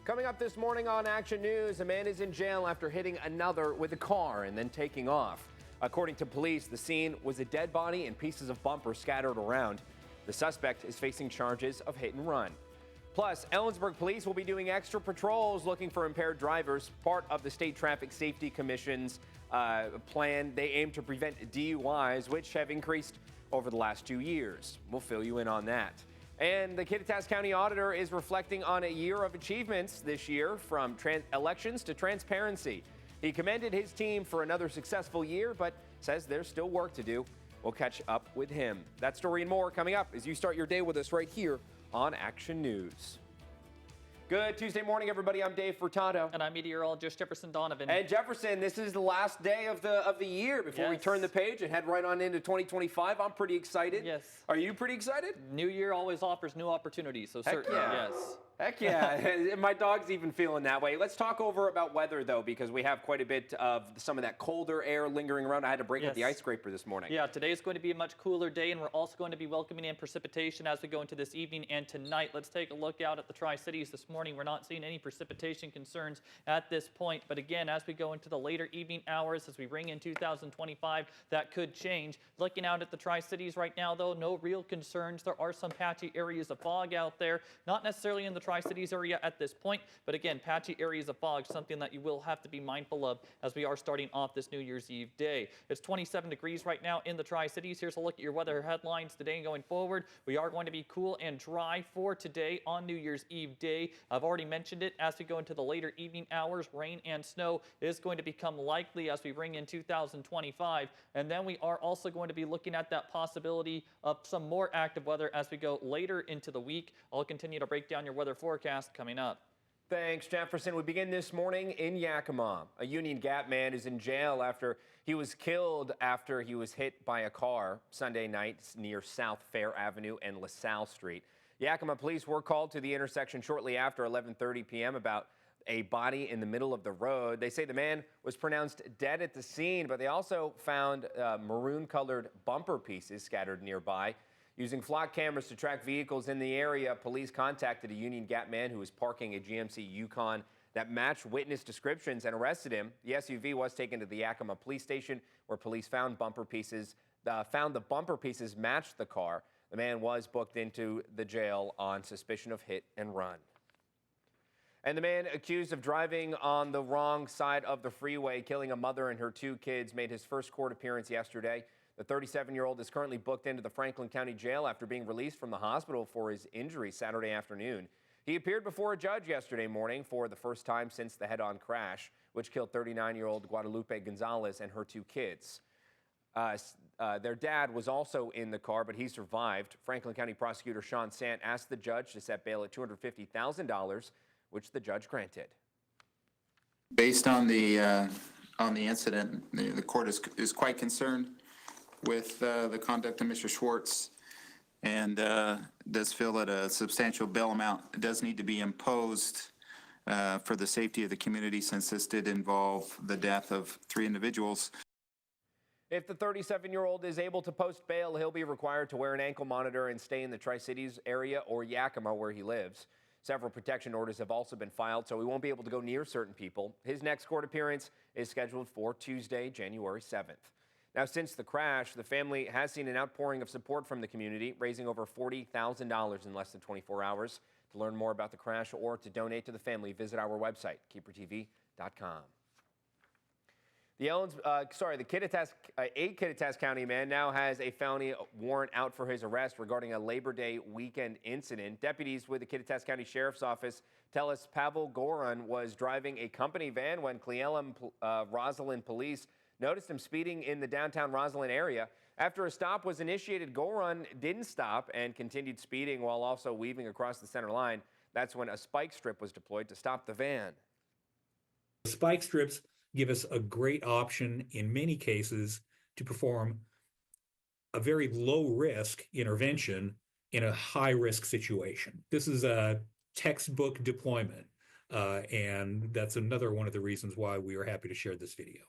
Coming up this morning on Action News, a man is in jail after hitting another with a car and then taking off. According to police, the scene was a dead body and pieces of bumper scattered around. The suspect is facing charges of hit and run. Plus, Ellensburg police will be doing extra patrols looking for impaired drivers, part of the State Traffic Safety Commission's plan. They aim to prevent DUIs, which have increased over the last 2 years. We'll fill you in on that. And the Kittitas County Auditor is reflecting on a year of achievements this year, from elections to transparency. He commended his team for another successful year, but says there's still work to do. We'll catch up with him. That story and more coming up as you start your day with us right here on Action News. Good Tuesday morning, everybody. I'm Dave Furtado. And I'm meteorologist Jefferson Donovan. And Jefferson, this is the last day of the year before we turn the page and head right on into 2025. I'm pretty excited. Yes. Are you pretty excited? New year always offers new opportunities, so certainly, yes. Heck yeah. My dog's even feeling that way. Let's talk over about weather, though, because we have quite a bit of some of that colder air lingering around. I had to break up the ice scraper this morning. Yeah, today is going to be a much cooler day, and we're also going to be welcoming in precipitation as we go into this evening and tonight. Let's take a look out at the Tri-Cities this morning. We're not seeing any precipitation concerns at this point, but again, as we go into the later evening hours, as we ring in 2025, that could change. Looking out at the Tri-Cities right now, though, no real concerns. There are some patchy areas of fog out there, not necessarily in the Tri-Cities area at this point, but again, patchy areas of fog, something that you will have to be mindful of as we are starting off this New Year's Eve day. It's 27 degrees right now in the Tri-Cities. Here's a look at your weather headlines today and going forward. We are going to be cool and dry for today on New Year's Eve day. I've already mentioned it. As we go into the later evening hours, rain and snow is going to become likely as we ring in 2025, and then we are also going to be looking at that possibility of some more active weather as we go later into the week. I'll continue to break down your weather forecast coming up. Thanks, Jefferson. We begin this morning in Yakima. A Union Gap man is in jail after he was killed after he was hit by a car Sunday night near South Fair Avenue and LaSalle Street. Yakima police were called to the intersection shortly after 11:30 p.m. about a body in the middle of the road. They say the man was pronounced dead at the scene, but they also found maroon-colored bumper pieces scattered nearby. Using flock cameras to track vehicles in the area, police contacted a Union Gap man who was parking a GMC Yukon that matched witness descriptions and arrested him. The SUV was taken to the Yakima police station where police found the bumper pieces matched the car. The man was booked into the jail on suspicion of hit and run. And the man accused of driving on the wrong side of the freeway, killing a mother and her 2 kids, made his first court appearance yesterday. The 37-year-old is currently booked into the Franklin County Jail after being released from the hospital for his injuries Saturday afternoon. He appeared before a judge yesterday morning for the first time since the head-on crash, which killed 39-year-old Guadalupe Gonzalez and her 2 kids. Their dad was also in the car, but he survived. Franklin County prosecutor Sean Sant asked the judge to set bail at $250,000, which the judge granted. Based on the incident, the court is quite concerned with the conduct of Mr. Schwartz and does feel that a substantial bail amount does need to be imposed for the safety of the community, since this did involve the death of 3 individuals. If the 37-year-old is able to post bail, he'll be required to wear an ankle monitor and stay in the Tri-Cities area or Yakima where he lives. Several protection orders have also been filed, so he won't be able to go near certain people. His next court appearance is scheduled for Tuesday, January 7th. Now, since the crash, the family has seen an outpouring of support from the community, raising over $40,000 in less than 24 hours. To learn more about the crash or to donate to the family, visit our website, KEPRTV.com. The Kittitas County man now has a felony warrant out for his arrest regarding a Labor Day weekend incident. Deputies with the Kittitas County Sheriff's Office tell us Pavel Goran was driving a company van when Cle Elum Roslyn police noticed him speeding in the downtown Roslyn area. After a stop was initiated, Goran didn't stop and continued speeding while also weaving across the center line. That's when a spike strip was deployed to stop the van. Spike strips give us a great option in many cases to perform a very low-risk intervention in a high-risk situation. This is a textbook deployment, and that's another one of the reasons why we are happy to share this video.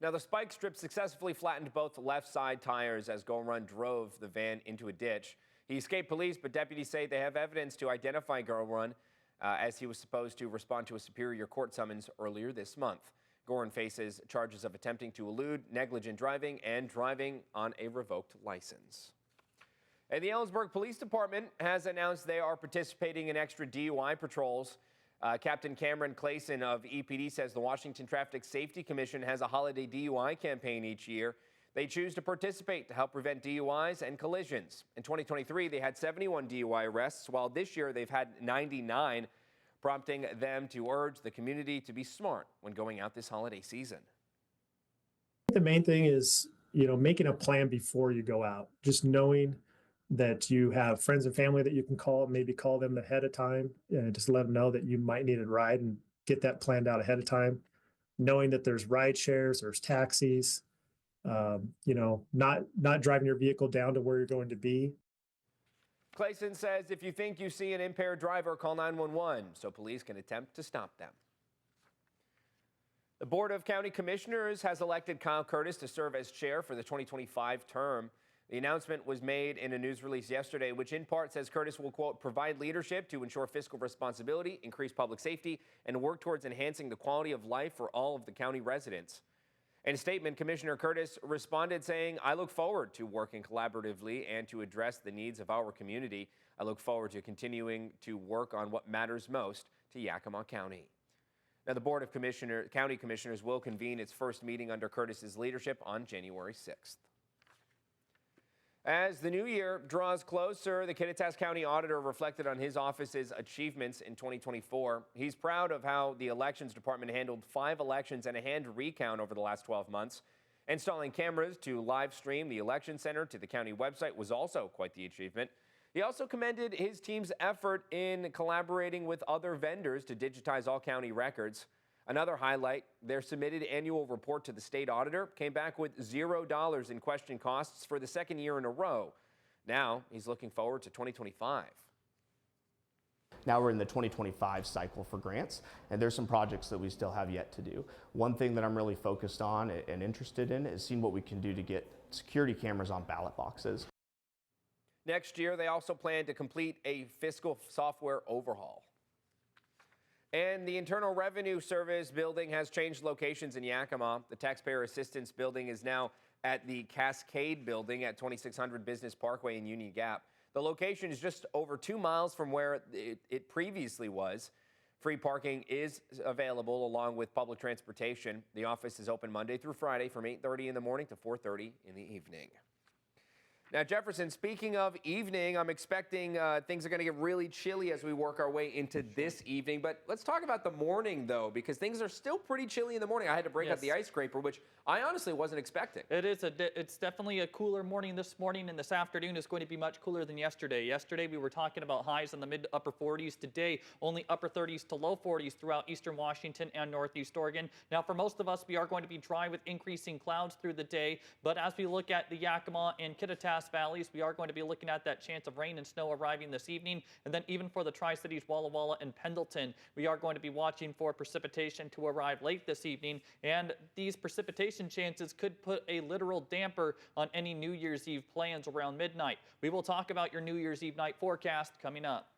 Now, the spike strip successfully flattened both left side tires as Goran drove the van into a ditch. He escaped police, but deputies say they have evidence to identify Goran as he was supposed to respond to a Superior Court summons earlier this month. Gorin faces charges of attempting to elude, negligent driving, and driving on a revoked license. And the Ellensburg Police Department has announced they are participating in extra DUI patrols. Captain Cameron Clayson of EPD says the Washington Traffic Safety Commission has a holiday DUI campaign each year. They choose to participate to help prevent DUIs and collisions. In 2023, they had 71 DUI arrests, while this year they've had 99, prompting them to urge the community to be smart when going out this holiday season. The main thing is, making a plan before you go out, just knowing that you have friends and family that you can call, maybe call them ahead of time, just let them know that you might need a ride and get that planned out ahead of time. Knowing that there's ride shares, there's taxis, not driving your vehicle down to where you're going to be. Clayson says if you think you see an impaired driver, call 911 so police can attempt to stop them. The Board of County Commissioners has elected Kyle Curtis to serve as chair for the 2025 term. The announcement was made in a news release yesterday, which in part says Curtis will, quote, provide leadership to ensure fiscal responsibility, increase public safety, and work towards enhancing the quality of life for all of the county residents. In a statement, Commissioner Curtis responded saying, I look forward to working collaboratively and to address the needs of our community. I look forward to continuing to work on what matters most to Yakima County. Now, the Board of County Commissioners will convene its first meeting under Curtis's leadership on January 6th. As the new year draws closer, the Kittitas County Auditor reflected on his office's achievements in 2024. He's proud of how the Elections Department handled 5 elections and a hand recount over the last 12 months. Installing cameras to live stream the election center to the county website was also quite the achievement. He also commended his team's effort in collaborating with other vendors to digitize all county records. Another highlight, their submitted annual report to the state auditor came back with $0 in question costs for the second year in a row. Now he's looking forward to 2025. Now we're in the 2025 cycle for grants, and there's some projects that we still have yet to do. One thing that I'm really focused on and interested in is seeing what we can do to get security cameras on ballot boxes. Next year, they also plan to complete a fiscal software overhaul. And the Internal Revenue Service building has changed locations in Yakima. The Taxpayer Assistance Building is now at the Cascade Building at 2600 Business Parkway in Union Gap. The location is just over 2 miles from where it previously was. Free parking is available along with public transportation. The office is open Monday through Friday from 8:30 in the morning to 4:30 in the evening. Now, Jefferson, speaking of evening, I'm expecting things are going to get really chilly as we work our way into this evening. But let's talk about the morning, though, because things are still pretty chilly in the morning. I had to break out the ice scraper, which I honestly wasn't expecting. It's definitely a cooler morning this morning, and this afternoon is going to be much cooler than yesterday. Yesterday, we were talking about highs in the mid to upper 40s. Today, only upper 30s to low 40s throughout eastern Washington and northeast Oregon. Now, for most of us, we are going to be dry with increasing clouds through the day. But as we look at the Yakima and Kittitas valleys, we are going to be looking at that chance of rain and snow arriving this evening. And then even for the Tri-Cities, Walla Walla and Pendleton, we are going to be watching for precipitation to arrive late this evening. And these precipitation chances could put a literal damper on any New Year's Eve plans around midnight. We will talk about your New Year's Eve night forecast coming up.